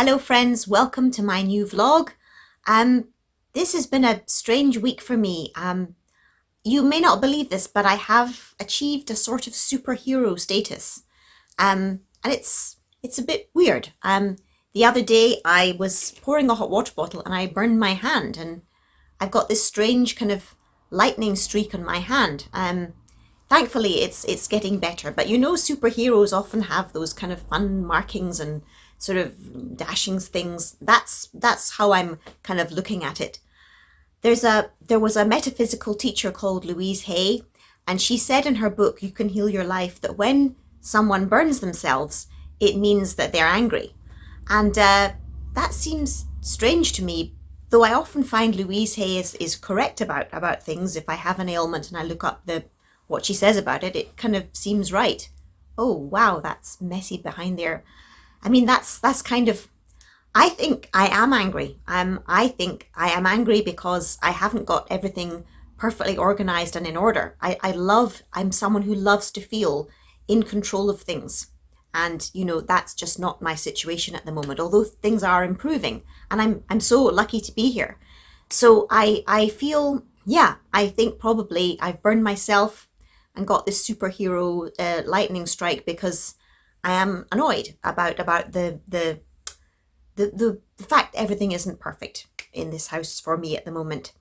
Hello friends, welcome to my new vlog. This has been a strange week for me. You may not believe this, but I have achieved a sort of superhero status. And it's a bit weird. The other day I was pouring a hot water bottle and I burned my hand, and I've got this strange kind of lightning streak on my hand. Thankfully it's getting better, but you know, superheroes often have those kind of fun markings and sort of dashing things. That's how I'm kind of looking at it. There was a metaphysical teacher called Louise Hay, and she said in her book You Can Heal Your Life that when someone burns themselves, it means that they're angry. And that seems strange to me, though I often find Louise Hay is correct about things. If I have an ailment and I look up what she says about it, it kind of seems right. Oh wow, that's messy behind there. I mean, that's kind of, I think I am angry. I think I am angry because I haven't got everything perfectly organized and in order. I'm someone who loves to feel in control of things. And, you know, that's just not my situation at the moment, although things are improving. And I'm so lucky to be here. So I feel, yeah, I think probably I've burned myself and got this superhero lightning strike because I am annoyed about the fact everything isn't perfect in this house for me at the moment.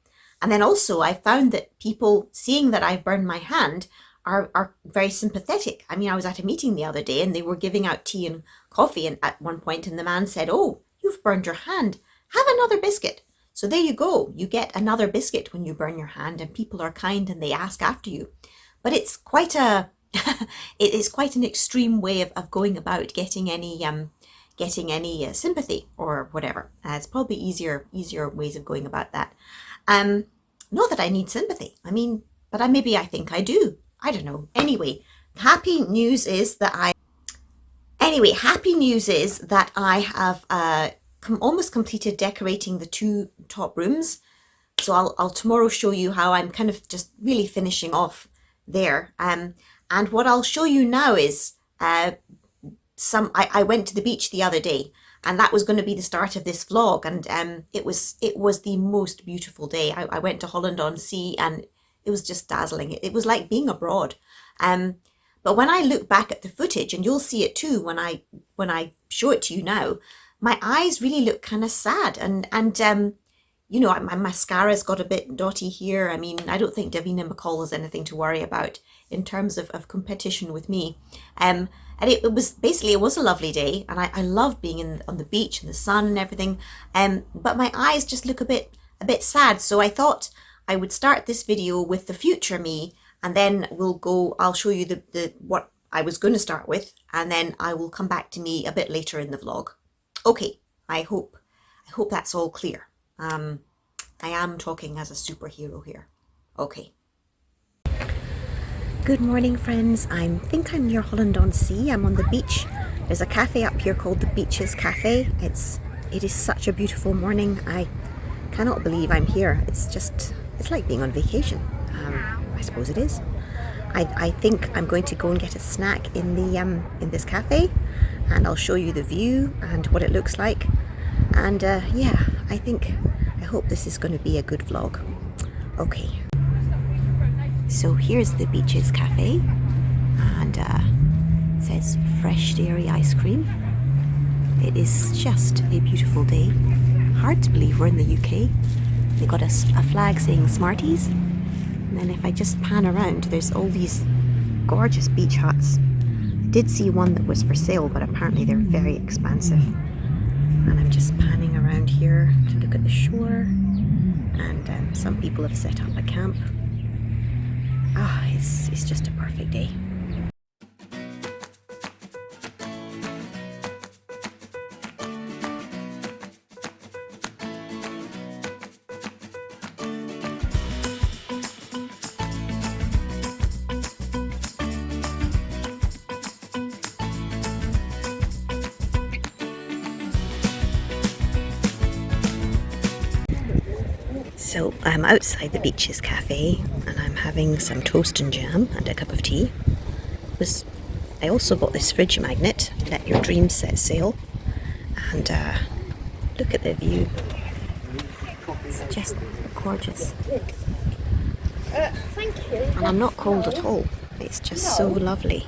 And then also I found that people seeing that I've burned my hand are very sympathetic. I mean, I was at a meeting the other day and they were giving out tea and coffee, and at one point and the man said, "Oh, you've burned your hand. Have another biscuit." So there you go. You get another biscuit when you burn your hand, and people are kind and they ask after you. But it's quite a it is quite an extreme way of going about getting any sympathy or whatever. It's probably easier ways of going about that. Not that I need sympathy. I mean, but maybe I think I do. I don't know. Anyway, happy news is that I have almost completed decorating the two top rooms. So I'll tomorrow show you how I'm kind of just really finishing off there. And what I'll show you now is I went to the beach the other day, and that was going to be the start of this vlog. And it was the most beautiful day. I went to Holland-on-Sea, and it was just dazzling. It was like being abroad. But when I look back at the footage, and you'll see it too when I show it to you now, my eyes really look kind of sad. And you know, my mascara's got a bit dotty here. I mean, I don't think Davina McCall has anything to worry about in terms of competition with me. And it was a lovely day, and I loved being on the beach and the sun and everything. But my eyes just look a bit sad. So I thought I would start this video with the future me, and then I'll show you the what I was going to start with, and then I will come back to me a bit later in the vlog. Okay, I hope that's all clear. I am talking as a superhero here. Okay. Good morning, friends. I think I'm near Holland-on-Sea. I'm on the beach. There's a cafe up here called the Beaches Cafe. It is such a beautiful morning. I cannot believe I'm here. It's like being on vacation. I suppose it is. I think I'm going to go and get a snack in this cafe, and I'll show you the view and what it looks like. And yeah, I hope this is going to be a good vlog. Okay. So here's the Beaches Cafe, and it says fresh dairy ice cream. It is just a beautiful day. Hard to believe we're in the UK. They got a flag saying Smarties. And then if I just pan around, there's all these gorgeous beach huts. I did see one that was for sale, but apparently they're very expensive. And I'm just panning around here to look at the shore, and some people have set up a camp. It's just a perfect day. So I'm outside the Beaches Cafe, and I'm having some toast and jam and a cup of tea. I also bought this fridge magnet, Let Your Dreams Set Sail, And look at the view. It's just gorgeous. Thank you. And I'm not cold at all. It's just so lovely.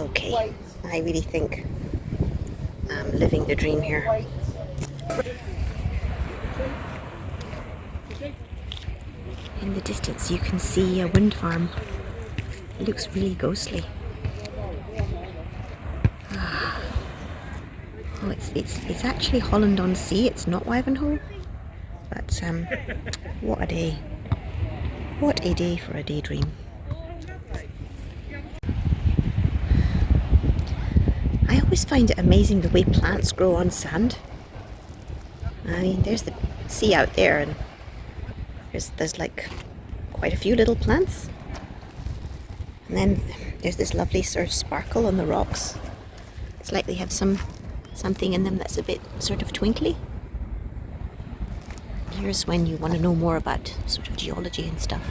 Okay, I really think I'm living the dream here. In the distance you can see a wind farm. It looks really ghostly. Oh, it's actually Holland-on-Sea, it's not Wivenhoe. But what a day. What a day for a daydream. I always find it amazing the way plants grow on sand. I mean, there's the sea out there, and there's like quite a few little plants. And then there's this lovely sort of sparkle on the rocks. It's like they have something in them that's a bit sort of twinkly. Here's when you want to know more about sort of geology and stuff.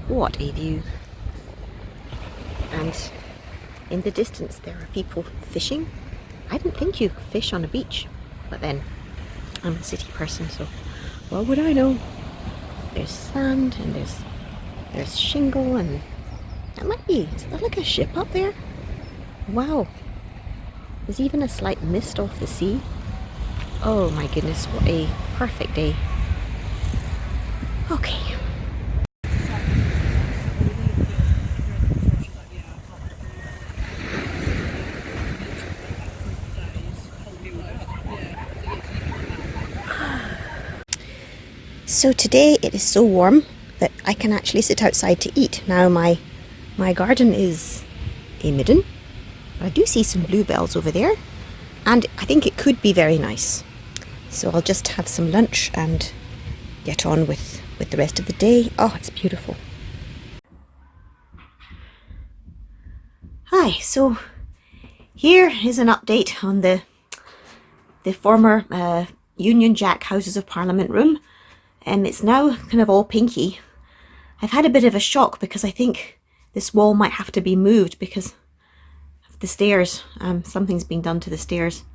What a view. And in the distance there are people fishing. I didn't think you could fish on a beach, but then I'm a city person, so what would I know? There's sand and there's shingle, and that might be, is that like a ship up there? Wow. There's even a slight mist off the sea. Oh my goodness, what a perfect day. Okay. So today it is so warm that I can actually sit outside to eat. Now my garden is a midden. I do see some bluebells over there, and I think it could be very nice. So I'll just have some lunch and get on with the rest of the day. Oh, it's beautiful. Hi, so here is an update on the former Union Jack Houses of Parliament room. It's now kind of all pinky. I've had a bit of a shock because I think this wall might have to be moved because of the stairs. Something's been done to the stairs.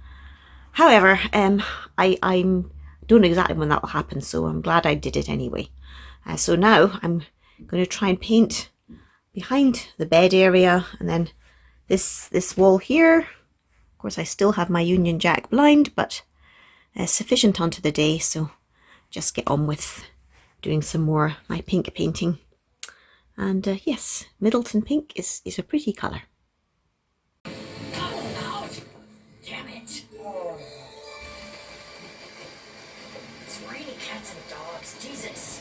However, I don't know exactly when that will happen, so I'm glad I did it anyway. So now I'm going to try and paint behind the bed area, and then this wall here. Of course, I still have my Union Jack blind, but sufficient onto the day, so just get on with doing some more my pink painting. And yes, Middleton pink is a pretty colour. Damn it. It's raining cats and dogs. Jesus.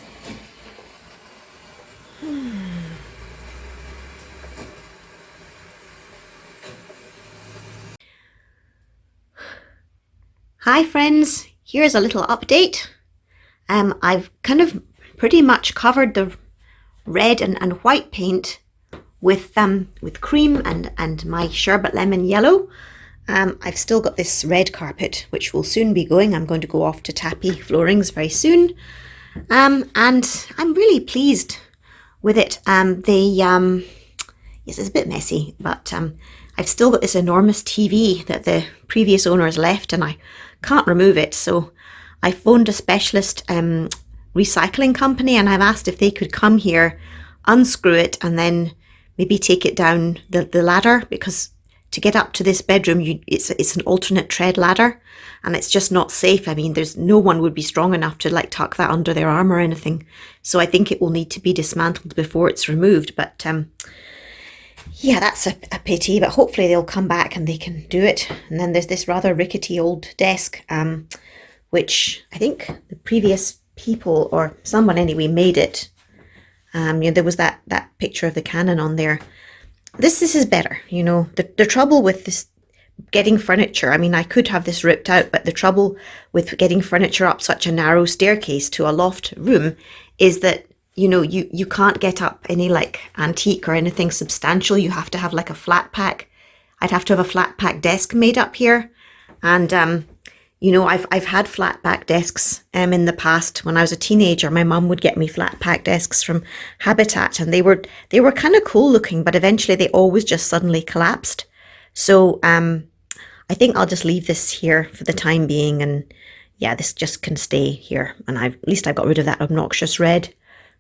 Hi friends, here's a little update. I've kind of pretty much covered the red and white paint with cream and my sherbet lemon yellow. I've still got this red carpet which will soon be going. I'm going to go off to tappy floorings very soon, and I'm really pleased with it. Yes, it's a bit messy, but I've still got this enormous TV that the previous owners left, and I can't remove it. So I phoned a specialist recycling company, and I've asked if they could come here, unscrew it, and then maybe take it down the ladder, because to get up to this bedroom, it's an alternate tread ladder, and it's just not safe. I mean, there's no one would be strong enough to like tuck that under their arm or anything. So I think it will need to be dismantled before it's removed. But yeah, that's a pity, but hopefully they'll come back and they can do it. And then there's this rather rickety old desk, which I think the previous people, or someone anyway, made it. You know, there was that picture of the cannon on there. This is better, you know. The trouble with this getting furniture, I mean, I could have this ripped out, but the trouble with getting furniture up such a narrow staircase to a loft room is that, you know, you can't get up any like antique or anything substantial. You have to have like a flat pack. I'd have to have a flat pack desk made up here. And, I've had flat back desks in the past. When I was a teenager, my mum would get me flat pack desks from Habitat, and they were kind of cool looking, but eventually they always just suddenly collapsed. So I think I'll just leave this here for the time being, and yeah, this just can stay here. And at least I've got rid of that obnoxious red,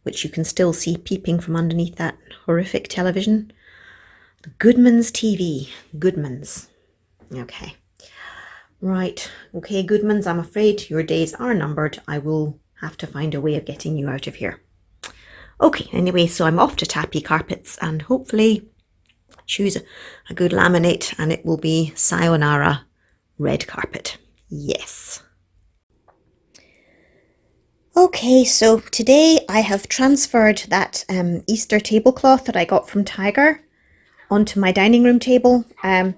which you can still see peeping from underneath that horrific television. Goodman's TV. Goodman's. Okay. Right. Okay, Goodman's, I'm afraid your days are numbered. I will have to find a way of getting you out of here. Okay, anyway, so I'm off to Tappy Carpets and hopefully choose a good laminate, and it will be Sayonara red carpet. Yes. Okay, so today I have transferred that Easter tablecloth that I got from Tiger onto my dining room table. In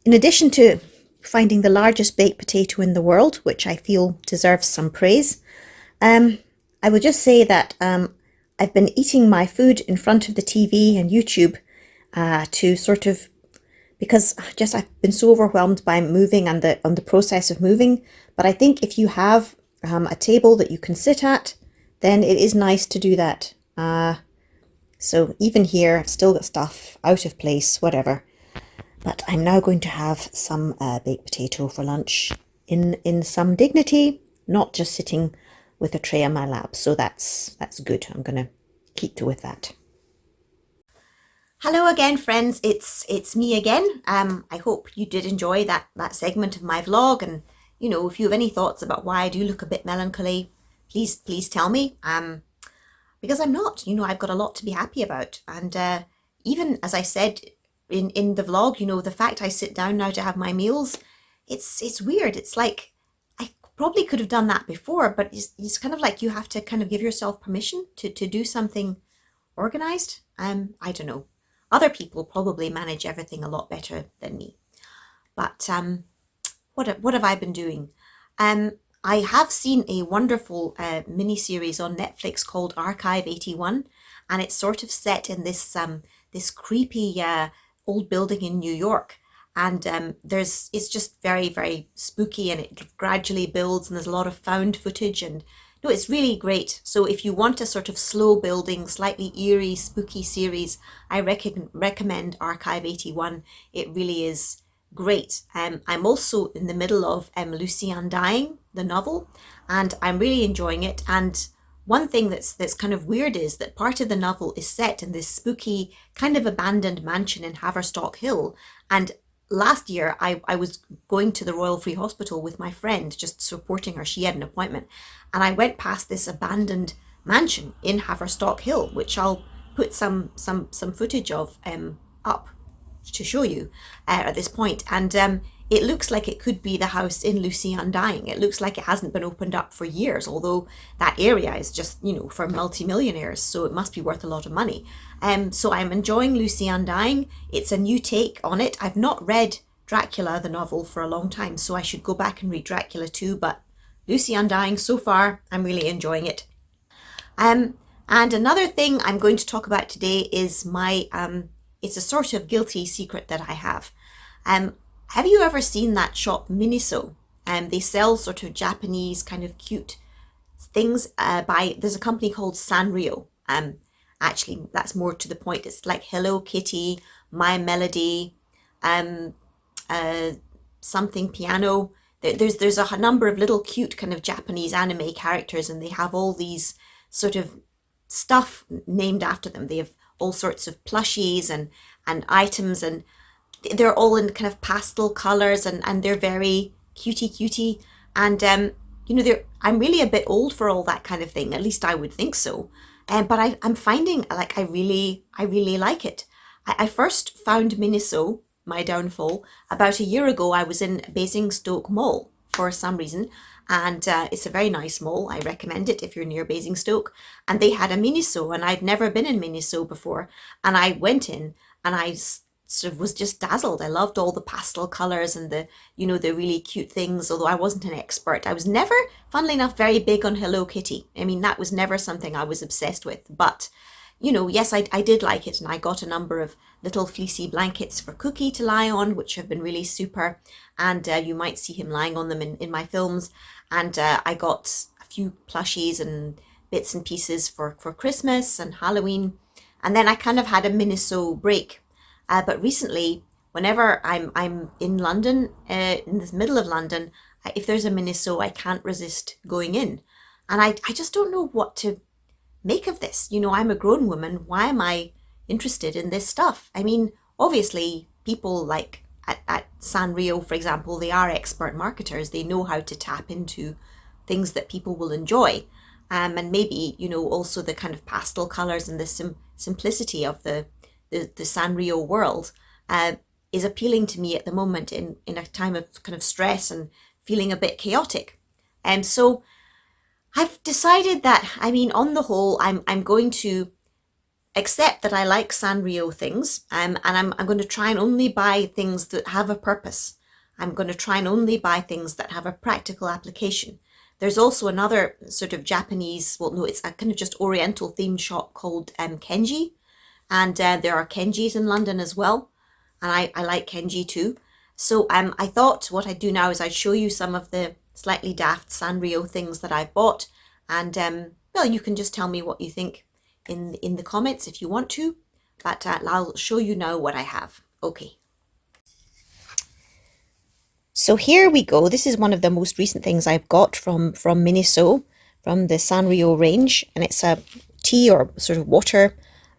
addition to finding the largest baked potato in the world, which I feel deserves some praise, I would just say that I've been eating my food in front of the TV and YouTube to sort of, because just I've been so overwhelmed by moving and the process of moving. But I think if you have a table that you can sit at, then it is nice to do that. So even here, I've still got stuff out of place, whatever. But I'm now going to have some baked potato for lunch in some dignity, not just sitting with a tray on my lap. So that's good. I'm going to keep with that. Hello again, friends. It's me again. I hope you did enjoy that segment of my vlog, and if you have any thoughts about why I do look a bit melancholy, please tell me. Because I'm not. I've got a lot to be happy about, and even as I said in the vlog, the fact I sit down now to have my meals, it's weird. It's like I probably could have done that before, but it's kind of like you have to kind of give yourself permission to do something organized. I don't know. Other people probably manage everything a lot better than me. But what have I been doing? I have seen a wonderful mini-series on Netflix called Archive 81, and it's sort of set in this creepy old building in New York. And it's just very, very spooky, and it gradually builds, and there's a lot of found footage, and no, it's really great. So if you want a sort of slow building, slightly eerie, spooky series, I recommend Archive 81. It really is great. I'm also in the middle of Lucy Undying, the novel, and I'm really enjoying it. And one thing that's kind of weird is that part of the novel is set in this spooky kind of abandoned mansion in Haverstock Hill. And last year, I was going to the Royal Free Hospital with my friend, just supporting her. She had an appointment. And I went past this abandoned mansion in Haverstock Hill, which I'll put some footage of up to show you at this point. And it looks like it could be the house in Lucy Undying. It looks like it hasn't been opened up for years, although that area is just, for multimillionaires, so it must be worth a lot of money. So I'm enjoying Lucy Undying. It's a new take on it. I've not read Dracula, the novel, for a long time, so I should go back and read Dracula too, but Lucy Undying, so far, I'm really enjoying it. And another thing I'm going to talk about today is my, it's a sort of guilty secret that I have. Have you ever seen that shop Miniso? They sell sort of Japanese kind of cute things there's a company called Sanrio. Actually, that's more to the point. It's like Hello Kitty, My Melody, something piano. There's a number of little cute kind of Japanese anime characters, and they have all these sort of stuff named after them. They have all sorts of plushies and items, and they're all in kind of pastel colors, and they're very cutie. And I'm really a bit old for all that kind of thing. At least I would think so. But I'm finding like I really like it. I first found Miniso, my downfall, about a year ago. I was in Basingstoke Mall for some reason, and it's a very nice mall. I recommend it if you're near Basingstoke. And they had a Miniso, and I'd never been in Miniso before. And I went in, and I sort of was just dazzled. I loved all the pastel colors and the really cute things, although I wasn't an expert. I was never, funnily enough, very big on Hello Kitty. I mean, that was never something I was obsessed with. But, you know, yes, I did like it, and I got a number of little fleecy blankets for Cookie to lie on, which have been really super. And you might see him lying on them in my films. And I got a few plushies and bits and pieces for Christmas and Halloween. And then I kind of had a Miniso break. But recently, whenever I'm in London, in the middle of London, if there's a Miniso, I can't resist going in. And I just don't know what to make of this. You know, I'm a grown woman. Why am I interested in this stuff? I mean, obviously, people like at Sanrio, for example, they are expert marketers. They know how to tap into things that people will enjoy. And maybe, you know, also the kind of pastel colors and the simplicity of the Sanrio world is appealing to me at the moment in a time of kind of stress and feeling a bit chaotic. And so I've decided that, I mean, on the whole, I'm going to accept that I like Sanrio things, and I'm going to try and only buy things that have a purpose. I'm going to try and only buy things that have a practical application. There's also another sort of Japanese, well, no, it's a kind of just Oriental themed shop called Kenji, and there are Kenjis in London as well, and I like Kenji too. So I thought what I'd do now is I'd show you some of the slightly daft Sanrio things that I've bought, and well, you can just tell me what you think in the comments if you want to, but I'll show you now what I have. Okay. So here we go. This is one of the most recent things I've got from Miniso, from the Sanrio range, and it's a tea or sort of water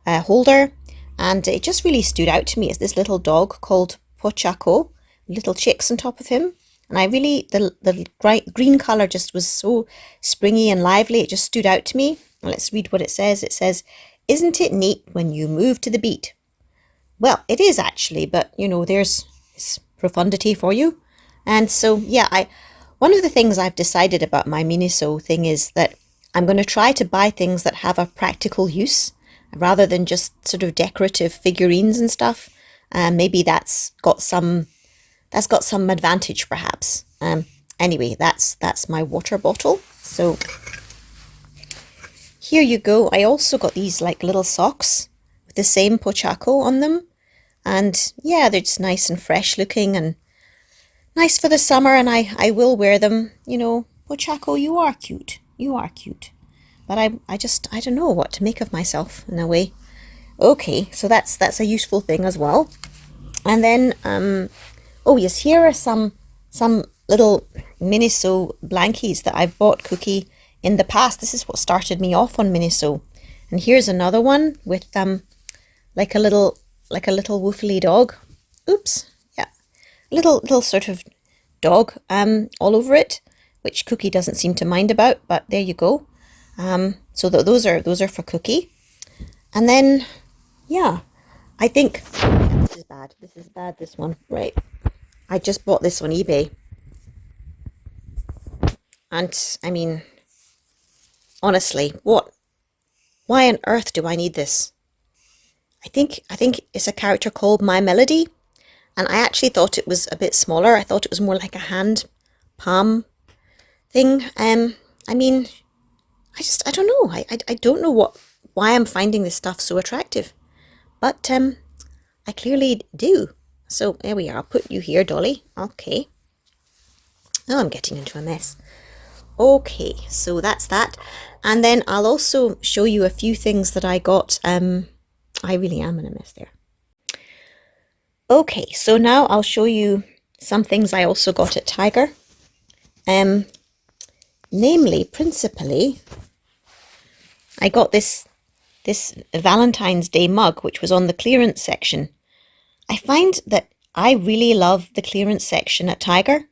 holder, and it just really stood out to me. It's this little dog called Pochako, little chicks on top of him, and I really, the green colour just was so springy and lively. It just stood out to me. Let's read what it says. It says, "Isn't it neat when you move to the beat?" Well, it is actually, but you know, there's profundity for you. And so, yeah, one of the things I've decided about my Miniso thing is that I'm going to try to buy things that have a practical use rather than just sort of decorative figurines and stuff. Maybe that's got some advantage, perhaps. Anyway, that's my water bottle. So here you go. I also got these like little socks with the same Pochako on them, and yeah, they're just nice and fresh looking and nice for the summer, and I will wear them. You know, Pochako, you are cute. You are cute. But I don't know what to make of myself in a way. Okay, so that's a useful thing as well. And then, oh yes, here are some little Miniso blankies that I've bought Cookie in the past. This is what started me off on Miniso. And here's another one with like a little woofly dog. Oops. Little sort of dog all over it, which Cookie doesn't seem to mind about, but there you go. So those are for Cookie. And then, yeah, I think this is bad, this one. Right. I just bought this on eBay. And I mean, honestly, why on earth do I need this? I think it's a character called My Melody. And I actually thought it was a bit smaller. I thought it was more like a hand palm thing. I mean, I don't know. I don't know why I'm finding this stuff so attractive. But I clearly do. So there we are. I'll put you here, Dolly. Okay. Oh, I'm getting into a mess. Okay, so that's that. And then I'll also show you a few things that I got. I really am in a mess there. Okay, so now I'll show you some things I also got at Tiger. Namely, principally, I got this Valentine's Day mug, which was on the clearance section. I find that I really love the clearance section at Tiger.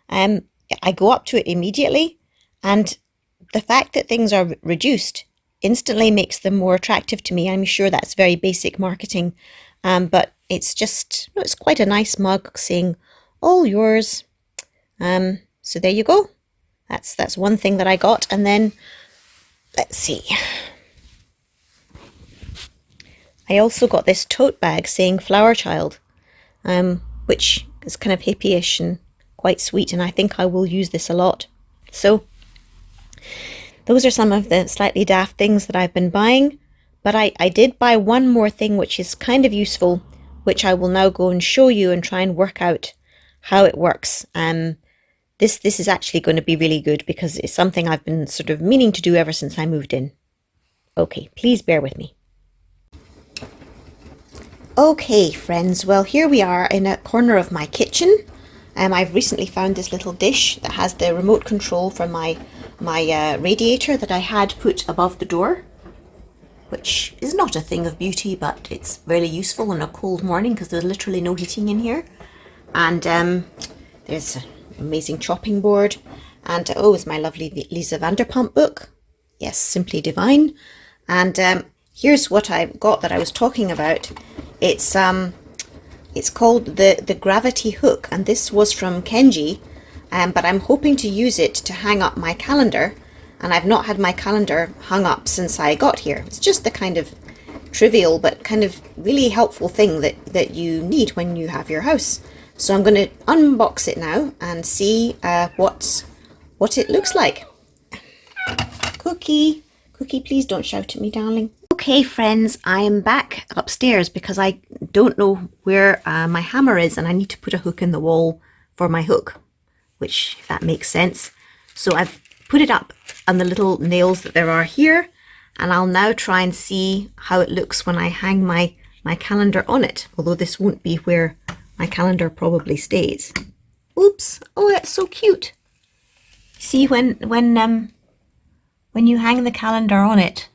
I go up to it immediately, and the fact that things are reduced instantly makes them more attractive to me. I'm sure that's very basic marketing, but it's just, it's quite a nice mug saying, "All yours." So there you go. That's one thing that I got. And then, let's see. I also got this tote bag saying Flower Child, which is kind of hippie-ish and quite sweet, and I think I will use this a lot. So those are some of the slightly daft things that I've been buying, But I did buy one more thing which is kind of useful, which I will now go and show you and try and work out how it works. This is actually going to be really good because it's something I've been sort of meaning to do ever since I moved in. Okay, please bear with me. Okay, friends, well, here we are in a corner of my kitchen. I've recently found this little dish that has the remote control for my radiator that I had put above the door, which is not a thing of beauty, but it's really useful on a cold morning because there's literally no heating in here. And there's an amazing chopping board. And oh, it's my lovely Lisa Vanderpump book. Yes, simply divine. And here's what I've got that I was talking about. It's called the Gravity Hook, and this was from Kenji, but I'm hoping to use it to hang up my calendar, and I've not had my calendar hung up since I got here. It's just the kind of trivial but kind of really helpful thing that you need when you have your house. So I'm going to unbox it now and see what it looks like. Cookie, please don't shout at me, darling. Okay, friends, I am back upstairs because I don't know where my hammer is and I need to put a hook in the wall for my hook, which, if that makes sense. So I've put it up on the little nails that there are here, and I'll now try and see how it looks when I hang my calendar on it, although this won't be where my calendar probably stays. Oops! Oh, that's so cute. See, when you hang the calendar on it,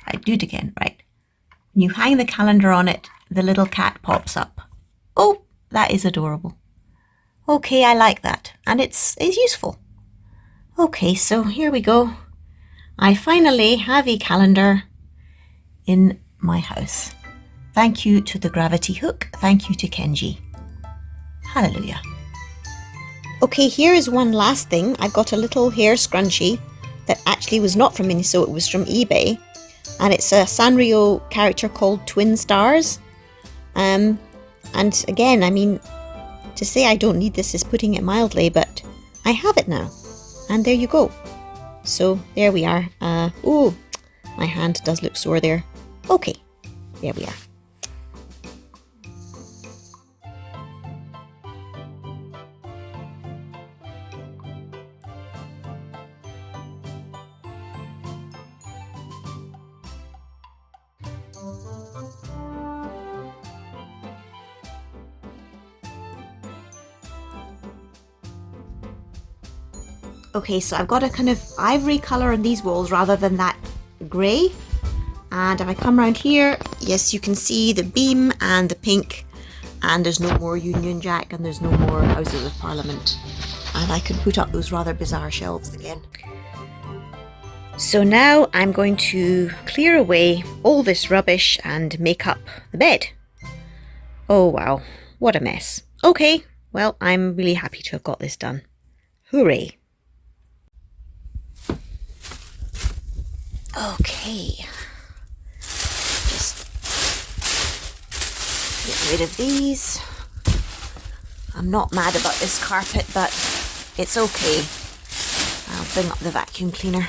I do it again, right? When you hang the calendar on it, the little cat pops up. Oh, that is adorable. Okay, I like that. And it's useful. Okay, so here we go. I finally have a calendar in my house. Thank you to the Gravity Hook. Thank you to Kenji. Hallelujah. Okay, here is one last thing. I've got a little hair scrunchie that actually was not from Miniso, it was from eBay. And it's a Sanrio character called Twin Stars. And again, I mean, to say I don't need this is putting it mildly, but I have it now. And there you go. So there we are. Oh, my hand does look sore there. Okay, there we are. Okay, so I've got a kind of ivory colour on these walls rather than that grey. And if I come around here, yes, you can see the beam and the pink. And there's no more Union Jack and there's no more Houses of Parliament. And I can put up those rather bizarre shelves again. So now I'm going to clear away all this rubbish and make up the bed. Oh wow, what a mess. Okay, well, I'm really happy to have got this done. Hooray. Okay, just get rid of these. I'm not mad about this carpet, but it's okay. I'll bring up the vacuum cleaner.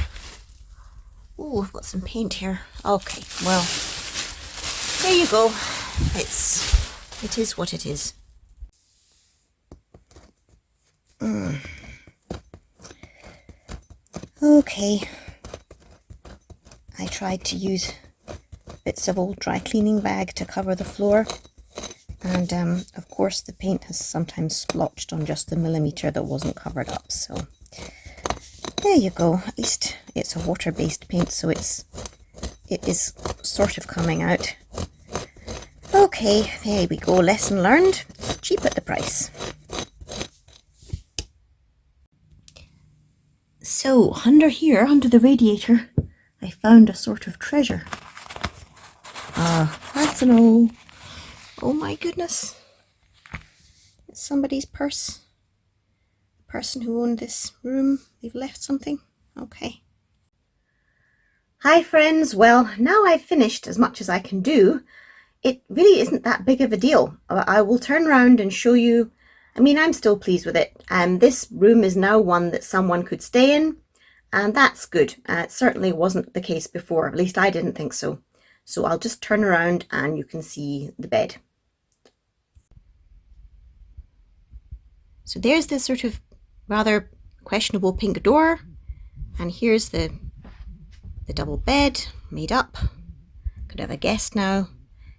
Oh, I've got some paint here. Okay, well, there you go. It is what it is. Okay. I tried to use bits of old dry cleaning bag to cover the floor, and of course the paint has sometimes splotched on just the millimetre that wasn't covered up, so there you go. At least it's a water-based paint, so it is sort of coming out. Okay, there we go, lesson learned. Cheap at the price. So under here, under the radiator, I found a sort of treasure. Personal. Oh my goodness. It's somebody's purse. The person who owned this room, they've left something. Okay. Hi friends. Well, now I've finished as much as I can do. It really isn't that big of a deal. I will turn around and show you. I mean, I'm still pleased with it. This room is now one that someone could stay in. And that's good. It certainly wasn't the case before, at least I didn't think so. So I'll just turn around and you can see the bed. So there's this sort of rather questionable pink door, and here's the double bed made up. Could have a guest now.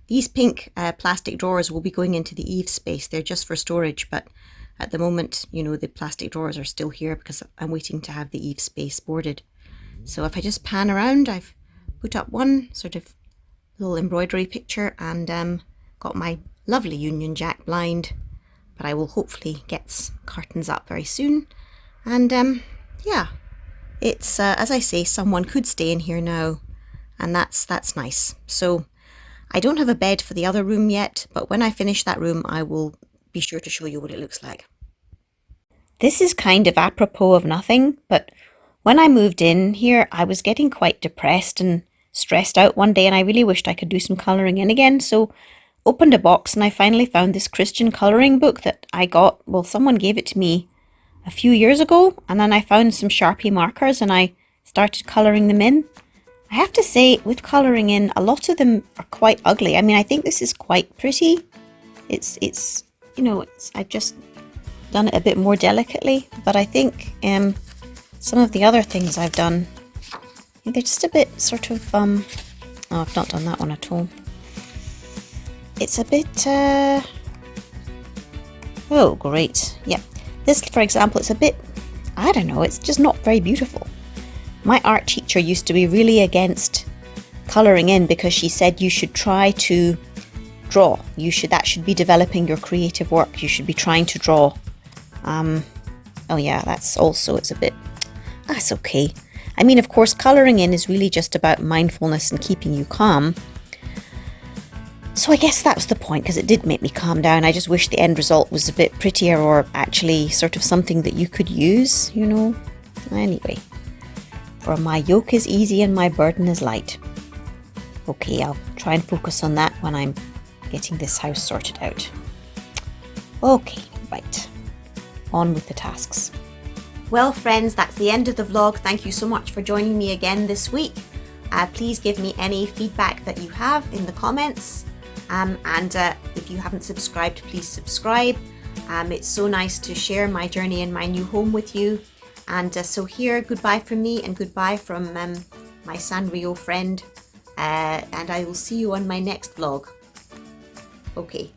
These pink plastic drawers will be going into the eave space. They're just for storage, but at the moment, you know, the plastic drawers are still here because I'm waiting to have the eave space boarded. So if I just pan around, I've put up one sort of little embroidery picture and got my lovely Union Jack blind, but I will hopefully get curtains up very soon. And yeah, it's as I say, someone could stay in here now, and that's nice. So I don't have a bed for the other room yet, but when I finish that room, I will be sure to show you what it looks like. This is kind of apropos of nothing, but when I moved in here, I was getting quite depressed and stressed out one day, and I really wished I could do some colouring in again. So opened a box and I finally found this Christian colouring book that I got. Well, someone gave it to me a few years ago, and then I found some Sharpie markers and I started colouring them in. I have to say, with colouring in, a lot of them are quite ugly. I mean, I think this is quite pretty. It's you know, I've just done it a bit more delicately, but I think some of the other things I've done, they're just a bit sort of oh, I've not done that one at all. It's a bit oh great, yeah, this for example, it's a bit, I don't know, it's just not very beautiful. My art teacher used to be really against colouring in because she said you should try to draw. That should be developing your creative work. You should be trying to draw. Oh yeah, that's also, it's a bit, that's okay. I mean, of course, colouring in is really just about mindfulness and keeping you calm. So I guess that's the point, because it did make me calm down. I just wish the end result was a bit prettier, or actually sort of something that you could use, you know. Anyway, for my yoke is easy and my burden is light. Okay, I'll try and focus on that when I'm getting this house sorted out. Okay, right. On with the tasks. Well, friends, that's the end of the vlog. Thank you so much for joining me again this week. Please give me any feedback that you have in the comments. And if you haven't subscribed, please subscribe. It's so nice to share my journey in my new home with you. And so here, goodbye from me and goodbye from my Sanrio friend. And I will see you on my next vlog. Okay.